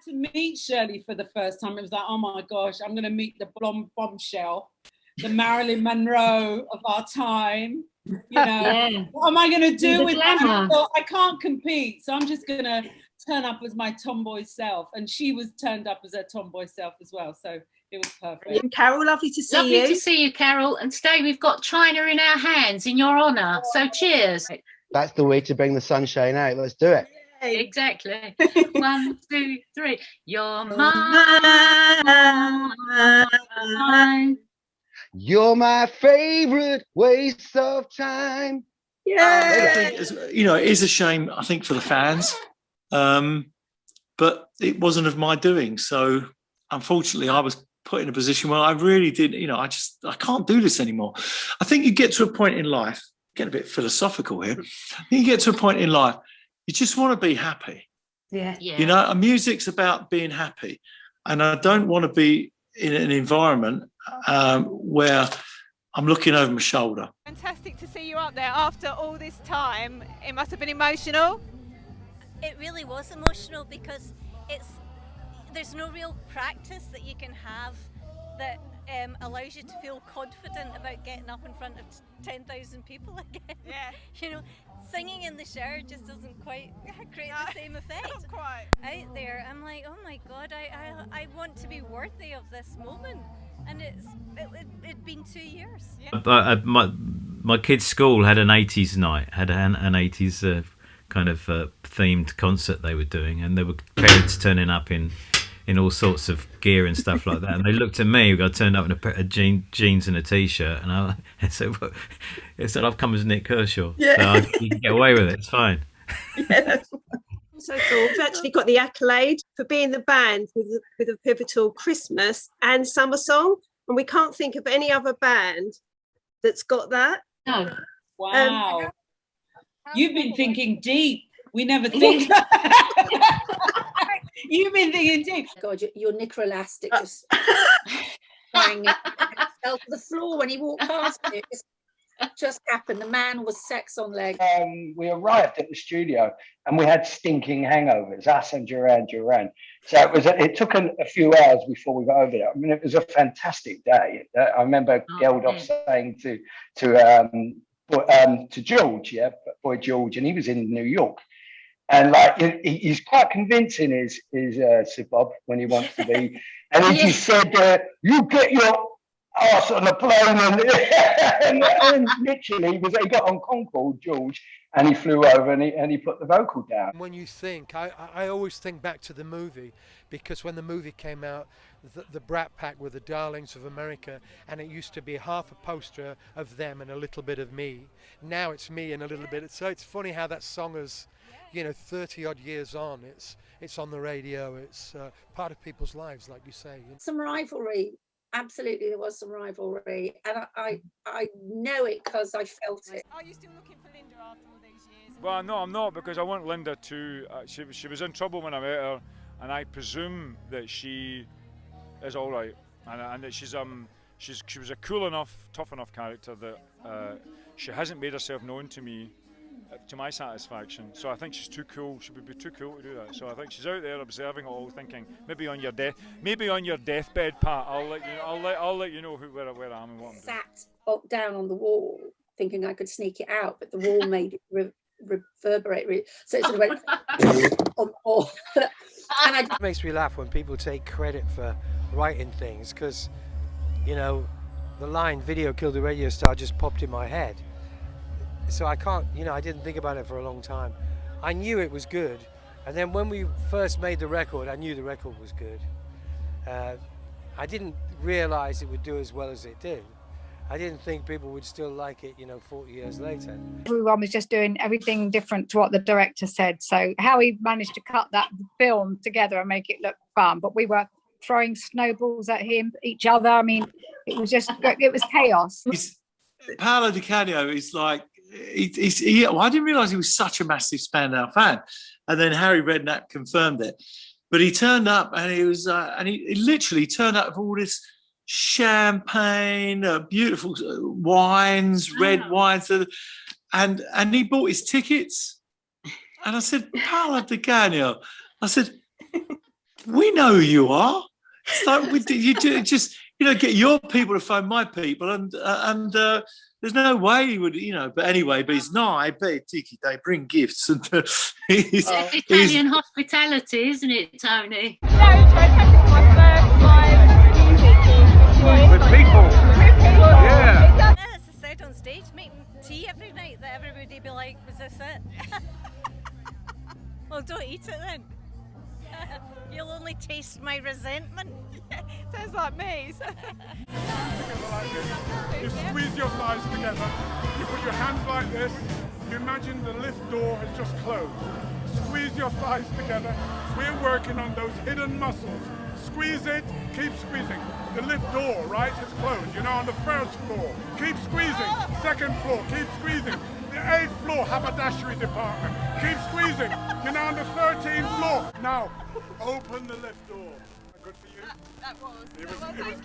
to meet Shirlie for the first time, it was like, oh my gosh, I'm going to meet the bombshell, the Marilyn Monroe of our time. You know, what am I going to do with that? I can't compete, so I'm just going to turn up as my tomboy self. And she was turned up as her tomboy self as well. So it was perfect. And Carol, lovely to see you. Lovely to see you, Carol. And today we've got China in our hands in your honour. So cheers. That's the way to bring the sunshine out. Let's do it. Exactly. 1, 2, 3. You're mine. You're my favourite waste of time. Yeah. You know, it is a shame, I think, for the fans, but it wasn't of my doing. So, unfortunately, I was put in a position where I really did. You know, I can't do this anymore. I think you get to a point in life. Get a bit philosophical here. You get to a point in life, you just want to be happy. Yeah. You know, and music's about being happy, and I don't want to be in an environment where I'm looking over my shoulder. Fantastic to see you up there after all this time. It must have been emotional. It really was emotional because there's no real practice that you can have that allows you to feel confident about getting up in front of 10,000 people again. Yeah. You know, singing in the shower just doesn't quite create the same effect. Not quite. Out there, I'm like, oh my God, I want to be worthy of this moment. And it'd been 2 years. Yeah. My kids' school had an 80s night, had an 80s kind of themed concert they were doing, and there were parents turning up in all sorts of gear and stuff like that. And they looked at me. I turned up in a pair of jeans and a t-shirt, and I said, "I've come as Nick Kershaw, so you can get away with it. It's fine." Yeah, that's so cool. We've actually got the accolade for being the band with a pivotal Christmas and summer song, and we can't think of any other band that's got that. No. Wow. You've been thinking deep. We never think. You've been thinking deep. God, your knicker elastic just bang it fell to the floor when he walked past it. It just happened. The man was sex on leg. We arrived at the studio and we had stinking hangovers, us and Duran Duran. So it took a few hours before we got over there. I mean, it was a fantastic day. I remember Geldof saying to George, boy George, and he was in New York. And like he's quite convincing, is Sid Bob, when he wants to be. And he just said, "You get your ass on the plane," and literally he got on Concorde, George, and he flew over and he put the vocal down. When you think, I always think back to the movie, because when the movie came out, the Brat Pack were the darlings of America, and it used to be half a poster of them and a little bit of me. Now it's me and a little bit. So it's funny how that song is, 30 odd years on, it's on the radio, it's part of people's lives, like you say. Some rivalry, absolutely, there was some rivalry, and I know it because I felt it. Are you still looking for Linda after all these years? Well, no, I'm not, because I want Linda to. She was in trouble when I met her, and I presume that she is all right, and that she was a cool enough, tough enough character that she hasn't made herself known to me, to my satisfaction. So I think she's too cool. She would be too cool to do that. So I think she's out there observing it all, thinking maybe on your deathbed, Pat. I'll let you know where I am and what I'm doing. Sat down on the wall, thinking I could sneak it out, but the wall made it reverberate. So it sort of went on the wall. And It makes me laugh when people take credit for writing things, because, the line "video killed the radio star" just popped in my head. So I can't, I didn't think about it for a long time. I knew it was good. And then when we first made the record, I knew the record was good. I didn't realize it would do as well as it did. I didn't think people would still like it, 40 years later. Everyone was just doing everything different to what the director said. So how he managed to cut that film together and make it look fun. But we were throwing snowballs at each other. I mean, it was chaos. Paolo Di Canio is like, I didn't realise he was such a massive Spandau fan, and then Harry Redknapp confirmed it. But he turned up, and he was, he literally turned up with all this champagne, beautiful wines, red wines, and he bought his tickets. And I said, Paolo Di Canio, I said, We know who you are. It's like you just get your people to phone my people, and there's no way he would, But anyway, but he's not. They bring gifts, and It's Italian hospitality, isn't it, Tony? Yeah, it's fantastic. My first live With people. Yeah. As I said on stage, making tea every night that everybody be like, was this it? Well, don't eat it then. You'll only taste my resentment. Sounds like me. You squeeze your thighs together, you put your hands like this, you imagine the lift door has just closed. Squeeze your thighs together. We're working on those hidden muscles. Squeeze it, keep squeezing. The lift door, right, is closed. You're now on the first floor. Keep squeezing. Second floor, keep squeezing. The 8th floor, haberdashery department. Keep squeezing. You're now on the 13th floor. Now, open the lift door. Good for you. That was.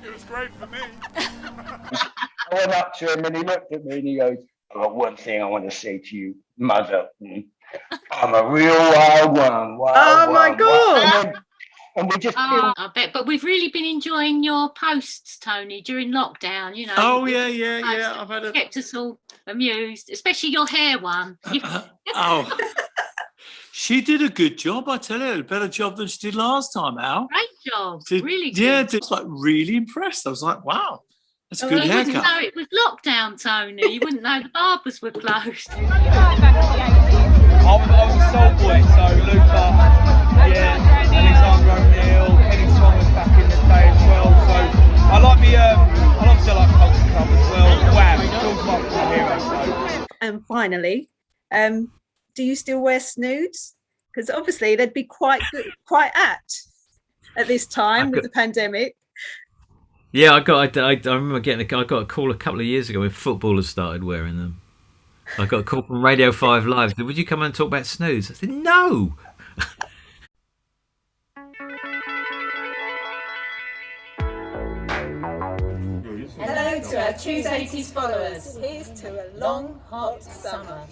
It was great for me. I went up to him and he looked at me and he goes, "I've got one thing I want to say to you, mother. I'm a real wild one. Oh my God. And we just I bet. But we've really been enjoying your posts, Tony, during lockdown. Oh yeah. I've had kept us all amused, especially your hair one. Oh, she did a good job. I tell you, a better job than she did last time, Al. Great job, really good. Yeah, I was like really impressed. I was like, wow, that's a good you haircut. wouldn't know it was lockdown, Tony. You wouldn't know the barbers were closed. I was a soul boy, so Luther, Alexander O'Neill, Kenny Thomas back in the day as well. So I like Culture Club as well. Wham, George Michael's hero. So. And finally, do you still wear snoods? Because obviously they'd be quite apt at this time with the pandemic. Yeah, I remember I got a call a couple of years ago when footballers started wearing them. I got a call from Radio 5 Live. Said, "Would you come and talk about snoods?" I said, "No." Hello to our Choose 80s followers. Here's to a long, hot summer.